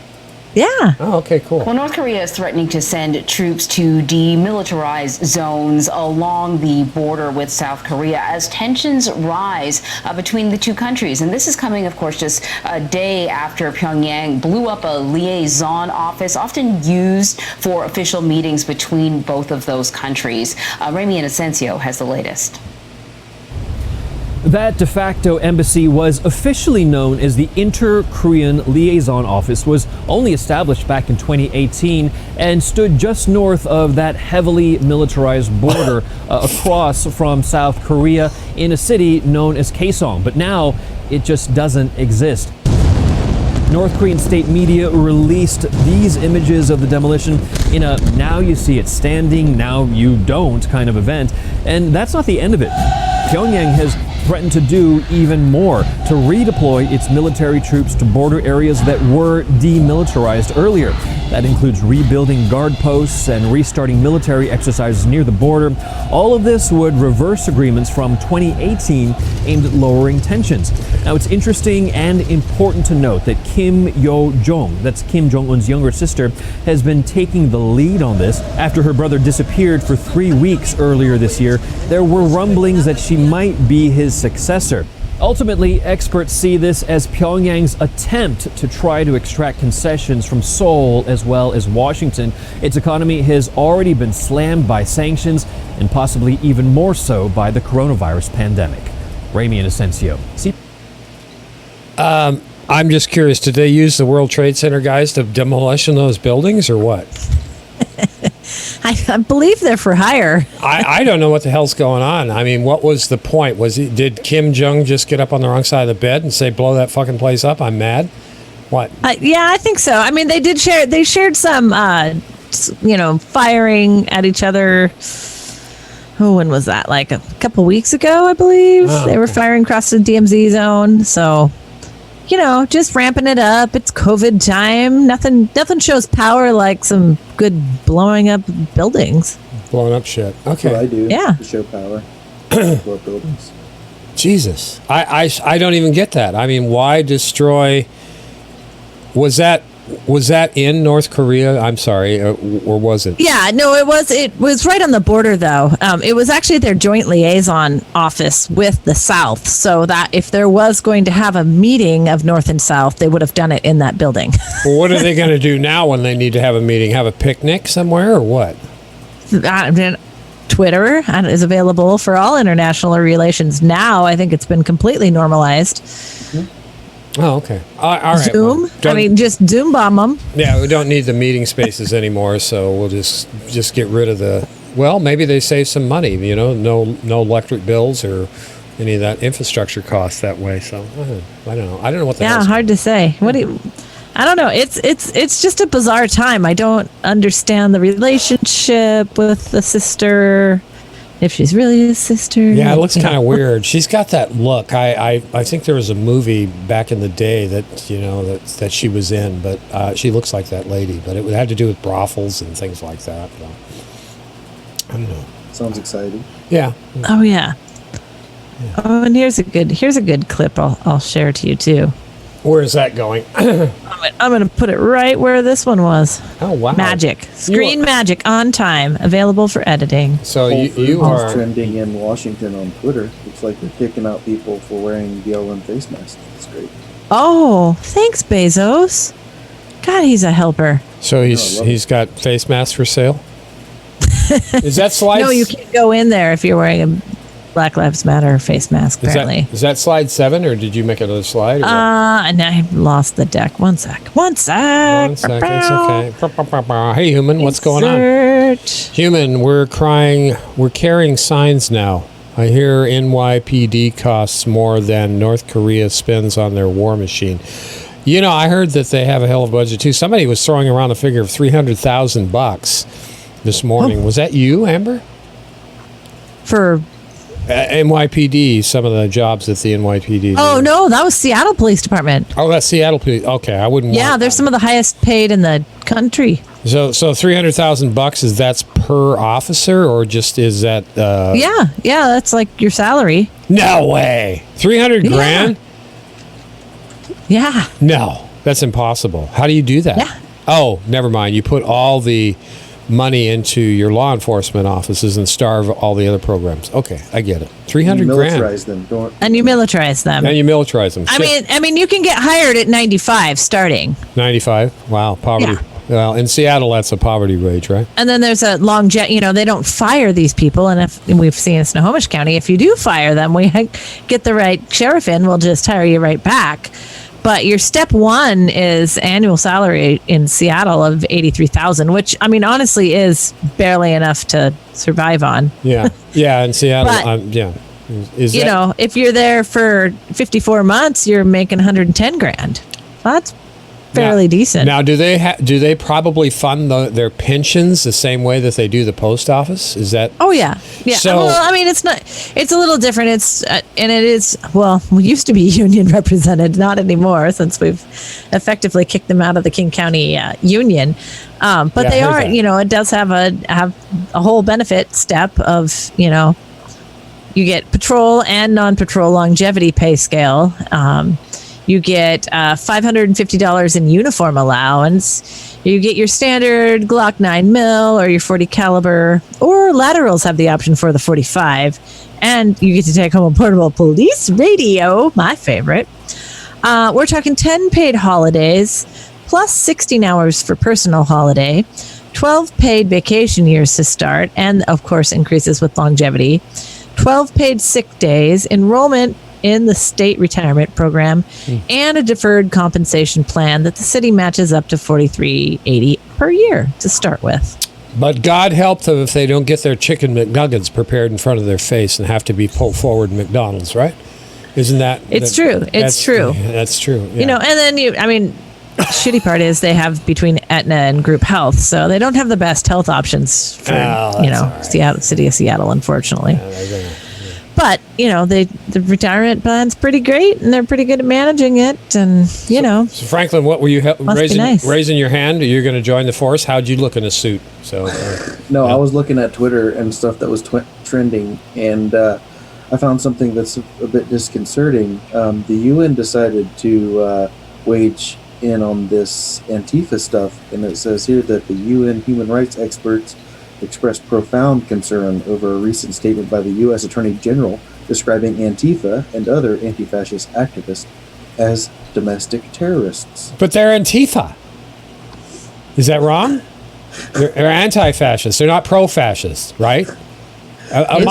Yeah. Oh, okay, cool. Well, North Korea is threatening to send troops to demilitarize zones along the border with South Korea as tensions rise between the two countries. And this is coming, of course, just a day after Pyongyang blew up a liaison office, often used for official meetings between both of those countries. Remy Inocencio has the latest. That de facto embassy was officially known as the Inter-Korean Liaison Office, was only established back in 2018 and stood just north of that heavily militarized border across from South Korea in a city known as Kaesong. But now it just doesn't exist. North Korean state media released these images of the demolition in a now you see it standing, now you don't kind of event. And that's not the end of it. Pyongyang has threatened to do even more, to redeploy its military troops to border areas that were demilitarized earlier. That includes rebuilding guard posts and restarting military exercises near the border. All of this would reverse agreements from 2018 aimed at lowering tensions. Now, it's interesting and important to note that Kim Yo-jong, that's Kim Jong-un's younger sister, has been taking the lead on this. After her brother disappeared for 3 weeks earlier this year, there were rumblings that she might be his successor. Ultimately, experts see this as Pyongyang's attempt to try to extract concessions from Seoul as well as Washington. Its economy has already been slammed by sanctions and possibly even more so by the coronavirus pandemic. Ramy Inocencio. I'm just curious, did they use the World Trade Center guys to demolition those buildings or what? I believe they're for hire. I don't know what the hell's going on. I mean, what was the point? Did Kim Jong just get up on the wrong side of the bed and say, blow that fucking place up? I'm mad? What? Yeah, I think so. I mean, they shared some, firing at each other. Oh, when was that? Like a couple weeks ago, I believe. Oh, they were firing across the DMZ zone. So, just ramping it up. It's COVID time. Nothing shows power like some good blowing up buildings. Blowing up shit. Okay. That's what I do. Yeah. To show power. Blow up buildings. Jesus. I don't even get that. I mean, why destroy... Was that in North Korea? I'm sorry, or was it? Yeah, no, it was right on the border, though. It was actually their joint liaison office with the South, so that if there was going to have a meeting of North and South, they would have done it in that building. Well, what are they going to do now when they need to have a meeting? Have a picnic somewhere or what? Twitter is available for all international relations now. I think it's been completely normalized. Mm-hmm. Oh, okay. All right. Zoom? Well, just Zoom bomb them. Yeah, we don't need the meeting spaces anymore, so we'll just get rid of the... Well, maybe they save some money, no electric bills or any of that infrastructure costs that way. So, I don't know. I don't know what the hell's... Yeah, hard to say. I don't know. It's just a bizarre time. I don't understand the relationship with the sister. If she's really his sister. Yeah, it looks kind of weird. She's got that look. I think there was a movie back in the day that that she was in, but she looks like that lady. But it would have to do with brothels and things like that. So, I don't know. Sounds exciting. Yeah. Oh yeah. Oh, and here's a good clip I'll share to you too. Where is that going? I'm going to put it right where this one was. Oh, wow. Magic. Screen magic on time. Available for editing. So you are... trending in Washington on Twitter. Looks like they're kicking out people for wearing BLM face masks. That's great. Oh, thanks, Bezos. God, he's a helper. So he's got face masks for sale? Is that slide... No, you can't go in there if you're wearing a Black Lives Matter face mask, apparently. Is that slide 7, or did you make another slide? And I lost the deck. One sec. It's okay. Hey, Human, what's going on? Human, we're carrying signs now. I hear NYPD costs more than North Korea spends on their war machine. I heard that they have a hell of a budget, too. Somebody was throwing around a figure of $300,000 this morning. Was that you, Amber? For... NYPD, some of the jobs that the NYPD Oh, no, that was Seattle Police Department. Oh, that's Seattle Police. Okay, I wouldn't Yeah, they're some of the highest paid in the country. So $300,000, is that's per officer, or just is that... Yeah, that's like your salary. No way. 300 grand? Yeah. No, that's impossible. How do you do that? Yeah. Oh, never mind. You put all the money into your law enforcement offices and starve all the other programs. Okay, I get it. 300 grand. And you militarize them. And you militarize them. I mean, you can get hired at 95 starting. 95? Wow, poverty. Yeah. Well, in Seattle, that's a poverty wage, right? And then there's a long jet. They don't fire these people. And if we've seen in Snohomish County, if you do fire them, we get the right sheriff in, we'll just hire you right back. But your step one is annual salary in Seattle of $83,000, which honestly is barely enough to survive on. Yeah, in Seattle, yeah. If you're there for 54 months, you're making 110 grand. That's fairly decent. Now, do they probably fund their pensions the same way that they do the post office? Is that? Oh yeah. So, well, I mean, it's a little different. It's and it is. Well, we used to be union represented, not anymore, since we've effectively kicked them out of the King County union. But Yeah, they I heard are. that. It does have a whole benefit step of you get patrol and non-patrol longevity pay scale. You get $550 in uniform allowance. You get your standard Glock 9mm or your 40 caliber, or laterals have the option for the 45. And you get to take home a portable police radio, my favorite. We're talking 10 paid holidays, plus 16 hours for personal holiday, 12 paid vacation years to start, and of course increases with longevity, 12 paid sick days, enrollment in the state retirement program, and a deferred compensation plan that the city matches up to $43.80 per year to start with. But God help them if they don't get their chicken McNuggets prepared in front of their face and have to be pulled forward McDonald's, right? Isn't that? It's true. It's true. That's true. Yeah. And then shitty part is they have between Aetna and Group Health, so they don't have the best health options for Seattle, city of Seattle, unfortunately. But the retirement plan's pretty great, and they're pretty good at managing it. And So Franklin, what were you nice. raising your hand? Are you going to join the force? How'd you look in a suit? So No, I was looking at Twitter and stuff that was trending, and I found something that's a bit disconcerting. The UN decided to wage in on this Antifa stuff, and it says here that the UN human rights experts expressed profound concern over a recent statement by the U.S. Attorney General describing Antifa and other anti-fascist activists as domestic terrorists. But they're Antifa. Is that wrong? They're anti-fascist. They're not pro-fascist, right? I've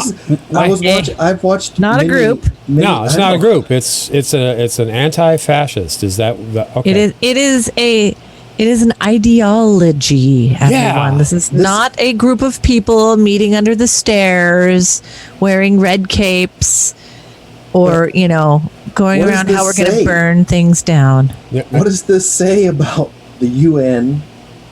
watched. Not a group. No, it's not a group. It's an anti-fascist. Is that okay? It is an ideology, everyone. Yeah. This is not a group of people meeting under the stairs, wearing red capes, or, going What around does how we're this going to say? burn things down. What does this say about the UN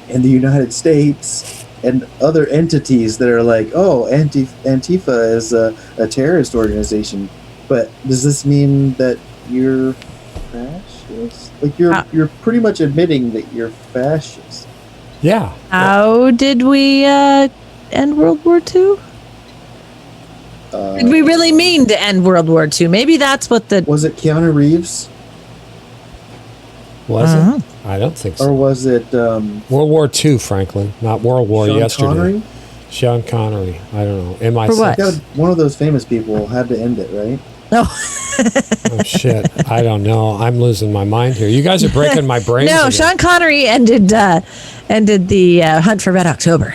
and the United States and other entities that are like, oh, Antifa is a terrorist organization? But does this mean that you're fascist? Like you're pretty much admitting that you're fascist. Yeah. How did we end World War II? Did we really mean to end World War II? Maybe that's what Was it Keanu Reeves? Was it? I don't think so. Or was it World War II, Franklin, not World War Sean yesterday. Connery? Sean Connery. I don't know. MI6. For what? Yeah, one of those famous people had to end it, right? No. Oh shit! I don't know. I'm losing my mind here. You guys are breaking my brains. No, again. Sean Connery ended the Hunt for Red October.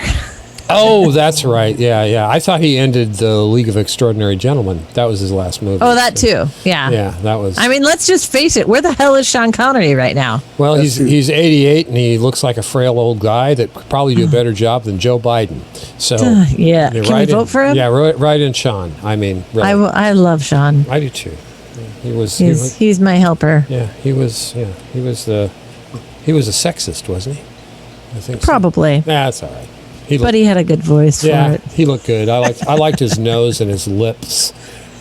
Oh, that's right. Yeah. I thought he ended the League of Extraordinary Gentlemen. That was his last movie. Oh, that too. Yeah. Yeah, that was. I mean, let's just face it. Where the hell is Sean Connery right now? Well, he's 88 and he looks like a frail old guy that could probably do a better job than Joe Biden. So yeah, can we vote for him? Yeah, right in Sean. I mean, really. I love Sean. I do too. He was. He's my helper. Yeah, he was. Yeah, he was a sexist, wasn't he? I think probably. So. Nah, that's all right. But he had a good voice for it. He looked good. I liked his nose and his lips.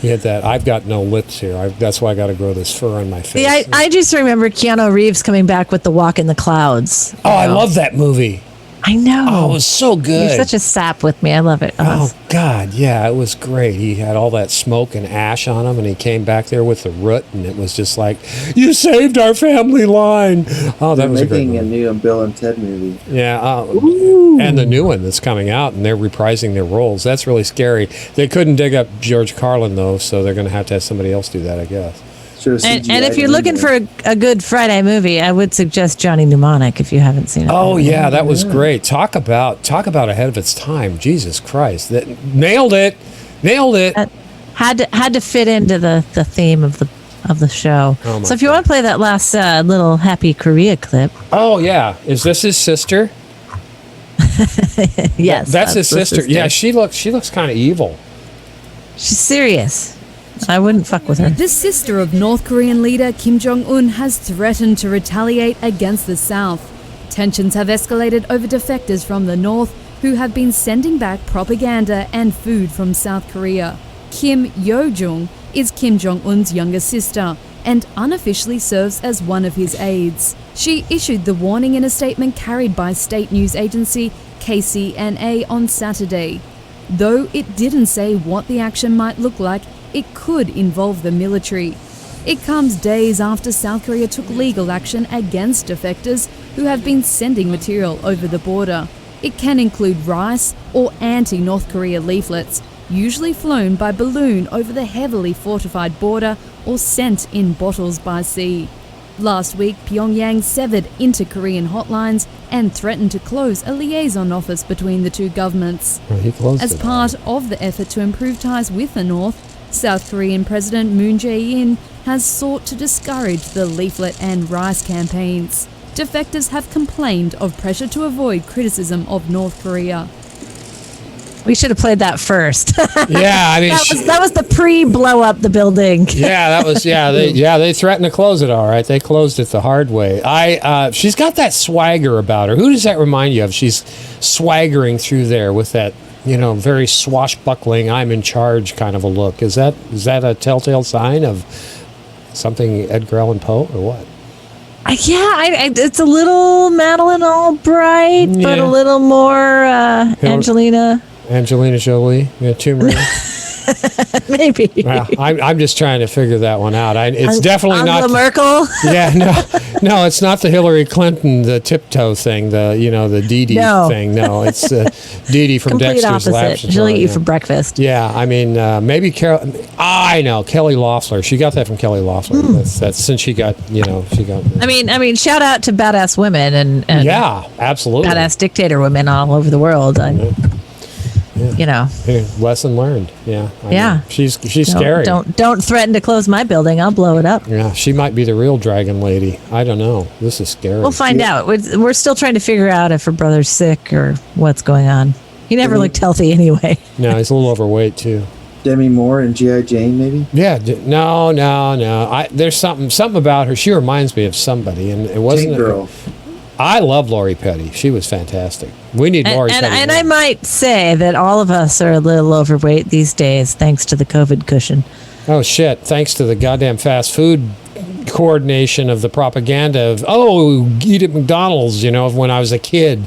He had that. I've got no lips here. That's why I got to grow this fur on my face. Yeah, I just remember Keanu Reeves coming back with The Walk in the Clouds. Oh, I love that movie. I know. Oh, it was so good. You're such a sap with me. I love it. Oh, God. Yeah, it was great. He had all that smoke and ash on him, and he came back there with the root, and it was just like, you saved our family line. Oh, that was making a a new Bill and Ted movie. Yeah, and the new one that's coming out, and they're reprising their roles. That's really scary. They couldn't dig up George Carlin, though, so they're going to have somebody else do that, I guess. And if you're looking for a good Friday movie, I would suggest Johnny Mnemonic if you haven't seen it. Oh yeah, that was great. Talk about ahead of its time. Jesus Christ, that nailed it. Had to fit into the theme of the show. Oh, so if you want to play that last little Happy Korea clip. Oh yeah, is this his sister? Yes, that's his sister. Yeah, she looks kind of evil. She's serious. I wouldn't fuck with her. The sister of North Korean leader Kim Jong-un has threatened to retaliate against the South. Tensions have escalated over defectors from the North who have been sending back propaganda and food from South Korea. Kim Yo-jung is Kim Jong-un's younger sister and unofficially serves as one of his aides. She issued the warning in a statement carried by state news agency KCNA on Saturday. Though it didn't say what the action might look like, it could involve the military. It comes days after South Korea took legal action against defectors who have been sending material over the border. It can include rice or anti-North Korea leaflets, usually flown by balloon over the heavily fortified border or sent in bottles by sea. Last week, Pyongyang severed inter-Korean hotlines and threatened to close a liaison office between the two governments. As part of the effort to improve ties with the North, South Korean President Moon Jae-in has sought to discourage the leaflet and rice campaigns. Defectors have complained of pressure to avoid criticism of North Korea. We should have played that first. Yeah, I mean, that was the pre-blow up the building. Yeah, that was they threatened to close it. All right, they closed it the hard way. She's got that swagger about her. Who does that remind you of? She's swaggering through there with that, very swashbuckling, I'm in charge kind of a look. Is that a telltale sign of something Edgar Allan Poe or what? It's a little Madeleine Albright, but a little more Angelina Jolie, Tomb Raider. Maybe. Well, I'm just trying to figure that one out. It's definitely Angela not Merkel. Yeah, no, it's not the Hillary Clinton, the tiptoe thing, the Dee Dee thing. No, it's Dee Dee from Complete Dexter's opposite. Lab. She'll eat you for breakfast. Yeah, I mean, maybe Carol. I know Kelly Loeffler. She got that from Kelly Loeffler. That's since she got. I mean, shout out to badass women and yeah, absolutely, badass dictator women all over the world. Lesson learned. Yeah. I mean, she's scary. Don't threaten to close my building. I'll blow it up. Yeah, she might be the real dragon lady. I don't know. This is scary. We'll find out. We're still trying to figure out if her brother's sick or what's going on. He never looked healthy anyway. No, he's a little overweight too. Demi Moore and G.I. Jane, maybe? Yeah. No. There's something about her. She reminds me of somebody, and it wasn't. Tank Girl. I love Lori Petty. She was fantastic. We need Lori Petty. And I might say that all of us are a little overweight these days, thanks to the COVID cushion. Oh, shit. Thanks to the goddamn fast food coordination of the propaganda of, eat at McDonald's, of when I was a kid.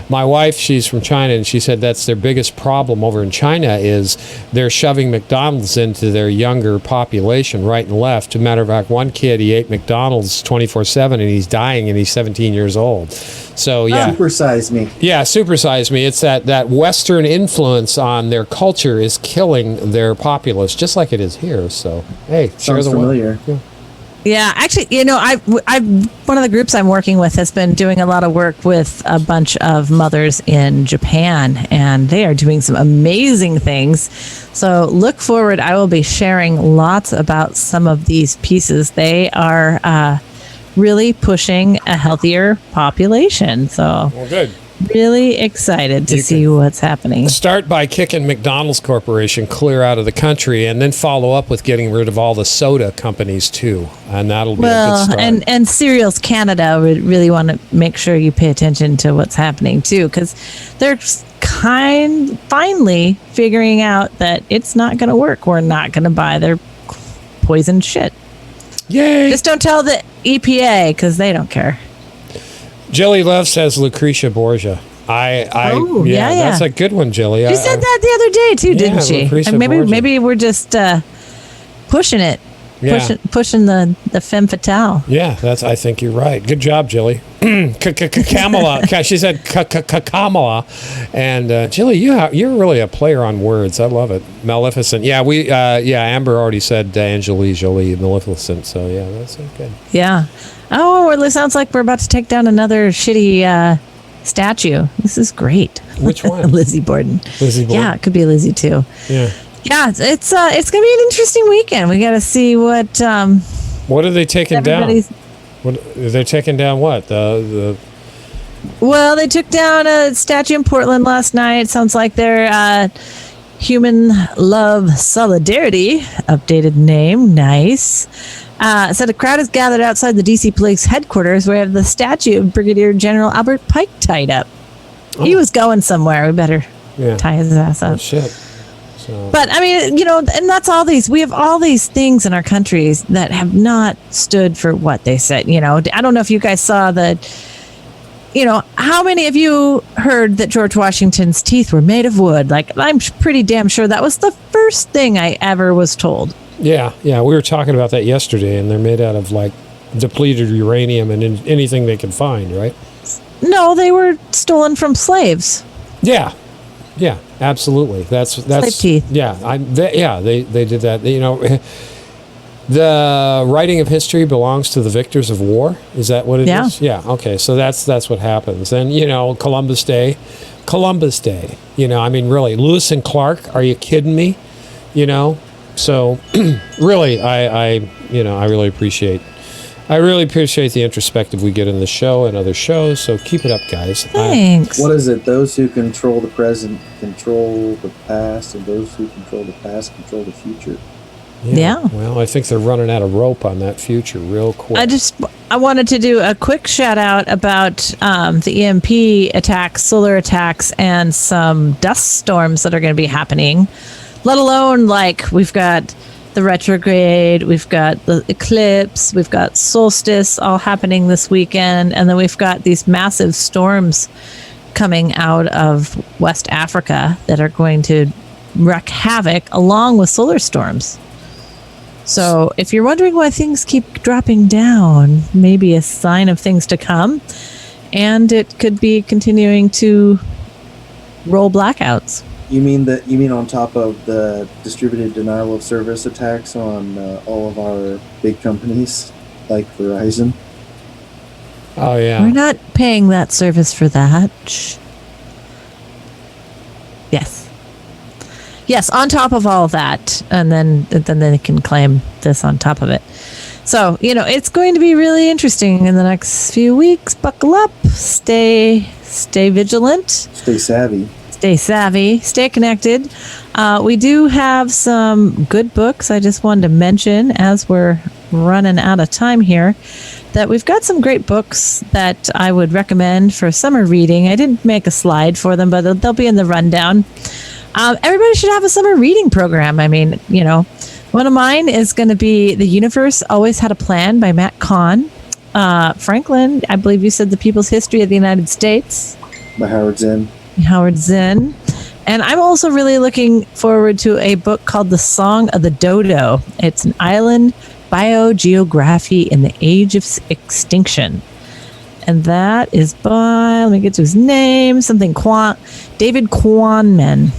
My wife, she's from China, and she said that's their biggest problem over in China is they're shoving McDonald's into their younger population right and left. As a matter of fact, one kid, he ate McDonald's 24/7, and he's dying, and he's 17 years old. So, yeah. Supersize me. Yeah, supersize me. It's that Western influence on their culture is killing their populace, just like it is here. So, hey, share Sounds the familiar. Yeah, actually, I one of the groups I'm working with has been doing a lot of work with a bunch of mothers in Japan, and they are doing some amazing things. So look forward. I will be sharing lots about some of these pieces. They are really pushing a healthier population. So Well, good. really excited to see what's happening. Start by kicking McDonald's Corporation clear out of the country, and then follow up with getting rid of all the soda companies too, and that'll be a good start. and Cereals Canada would really want to make sure you pay attention to what's happening too, because they're finally figuring out that it's not going to work. We're not going to buy their poisoned shit. Yay! Just don't tell the EPA because they don't care. Jilly Love says Lucretia Borgia. Yeah, that's a good one, Jilly. She said that the other day too, didn't she? Lucretia And Borgia. maybe we're just pushing it, Yeah. pushing the femme fatale. Yeah, I think you're right. Good job, Jilly. Kamala. She said Kamala. And Jilly, you're really a player on words. I love it. Maleficent. Yeah, Amber already said Angelina Jolie, Maleficent. So yeah, that's good. Yeah. Oh, it sounds like we're about to take down another shitty statue. This is great. Which one? Lizzie Borden. Lizzie Borden. Yeah, it could be Lizzie too. Yeah. Yeah, it's gonna be an interesting weekend. We got to see what. What are they taking down? everybody's- They're taking down what? The Well, they took down a statue in Portland last night. It sounds like they're Human Love Solidarity, updated name, nice. Said a crowd is gathered outside the DC Police headquarters where the statue of Brigadier General Albert Pike tied up. He was going somewhere. We better tie his ass up. Oh, shit. So. But I mean, and that's all these. We have all these things in our countries that have not stood for what they said. I don't know if you guys saw that. How many of you heard that George Washington's teeth were made of wood? Like, I'm pretty damn sure that was the first thing I ever was told. Yeah, we were talking about that yesterday, and they're made out of like depleted uranium and anything they can find, right? No, they were stolen from slaves. Yeah, absolutely. That's slave teeth. Yeah, they did that. The writing of history belongs to the victors of war. Is that what it is? Yeah. Okay. So that's what happens. And Columbus Day. Really, Lewis and Clark. Are you kidding me? So really, I really appreciate the introspective we get in the show and other shows. So keep it up, guys. Thanks. What is it? Those who control the present control the past, and those who control the past control the future. Yeah. Well, I think they're running out of rope on that future real quick. I wanted to do a quick shout out about the EMP attacks, solar attacks, and some dust storms that are going to be happening. Let alone, we've got the retrograde, we've got the eclipse, we've got solstice all happening this weekend, and then we've got these massive storms coming out of West Africa that are going to wreak havoc along with solar storms. So if you're wondering why things keep dropping down, maybe a sign of things to come, and it could be continuing to roll blackouts. You mean on top of the distributed denial of service attacks on all of our big companies like Verizon? Oh yeah. We're not paying that service for that. Shh. Yes, on top of all that, and then they can claim this on top of it. So, it's going to be really interesting in the next few weeks. Buckle up, stay vigilant. Stay savvy. Stay connected. We do have some good books. I just wanted to mention, as we're running out of time here, that we've got some great books that I would recommend for summer reading. I didn't make a slide for them, but they'll be in the rundown. Everybody should have a summer reading program. One of mine is going to be The Universe Always Had a Plan by Matt Kahn. Franklin, I believe you said The People's History of the United States by Howard Zinn. And I'm also really looking forward to a book called The Song of the Dodo. It's an island biogeography in the age of extinction. And that is by, let me get to his name, David Quammen,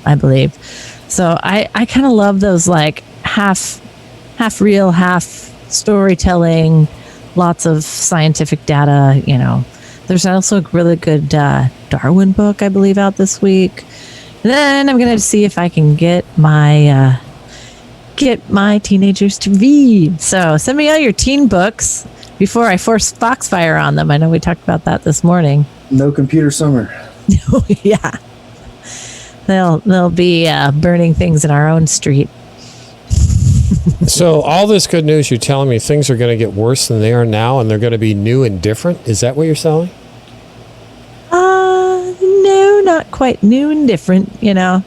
I believe. So I kind of love those half real, half storytelling, lots of scientific data. There's also a really good Darwin book, I believe, out this week. And then I'm gonna see if I can get my teenagers to read. So send me all your teen books before I force Foxfire on them. I know we talked about that this morning. No computer summer. Yeah, they'll be burning things in our own street. So all this good news, you're telling me things are going to get worse than they are now, and they're going to be new and different? Is that what you're selling? No, not quite new and different.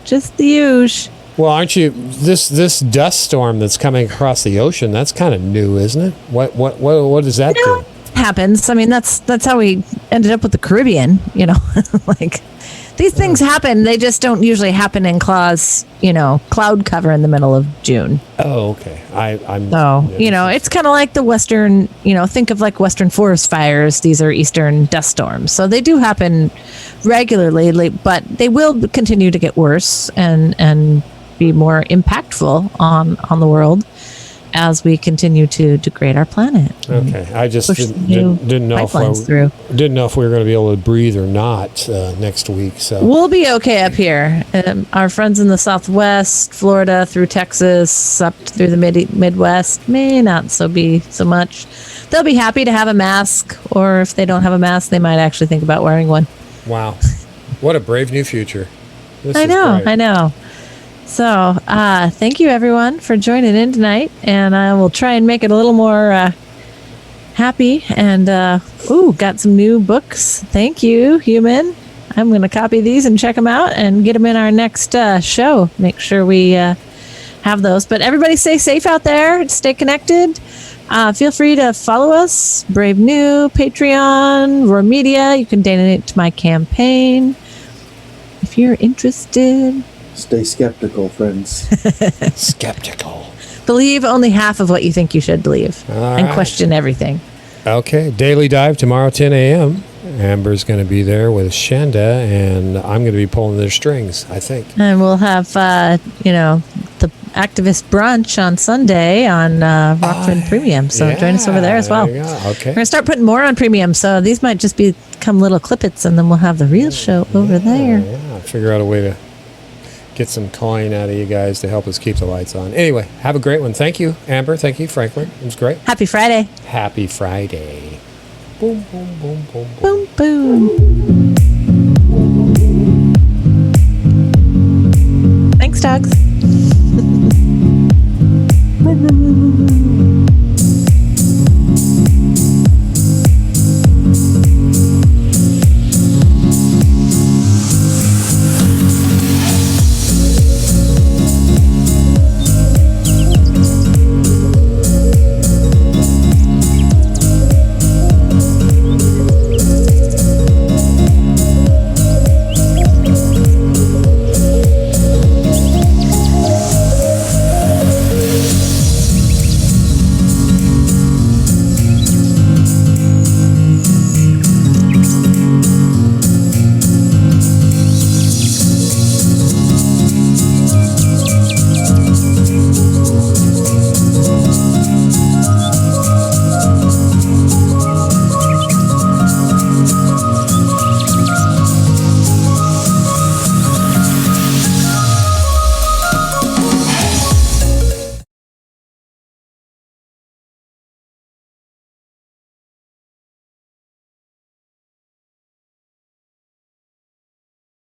Just the usual. Well, aren't you this dust storm that's coming across the ocean? That's kind of new, isn't it? What does that do? Happens. I mean, that's how we ended up with the Caribbean. These things happen. They just don't usually happen in cloud cover in the middle of June. Oh, okay. It's kind of like the western. Think of Western forest fires. These are eastern dust storms. So they do happen regularly, but they will continue to get worse and be more impactful on the world as we continue to degrade our planet. Okay, I just didn't know if we were going to be able to breathe or not next week. So we'll be okay up here. Our friends in the Southwest, Florida through Texas, up through the Midwest may not be so much. They'll be happy to have a mask, or if they don't have a mask, they might actually think about wearing one. Wow. What a brave new future. This I is know. great. I know. So, thank you everyone for joining in tonight, and I will try and make it a little more happy. And got some new books. Thank you, Human. I'm going to copy these and check them out and get them in our next show. Make sure we have those. But everybody, stay safe out there. Stay connected. Feel free to follow us. Brave New, Patreon, Roar Media. You can donate to my campaign if you're interested. Stay skeptical, friends. Skeptical. Believe only half of what you think you should believe, and right. question everything. Okay, Daily Dive tomorrow, 10 a.m. Amber's going to be there with Shanda, and I'm going to be pulling their strings, I think. And we'll have, the activist brunch on Sunday on Rockford Premium. So join us over there as well. There you go. Okay. We're going to start putting more on Premium, so these might just become little clippets, and then we'll have the real show over there. Yeah, figure out a way to get some coin out of you guys to help us keep the lights on. Anyway, have a great one. Thank you, Amber. Thank you, Franklin. It was great. Happy Friday. Happy Friday. Boom, boom, boom, boom, Boom, boom. Thanks, dogs.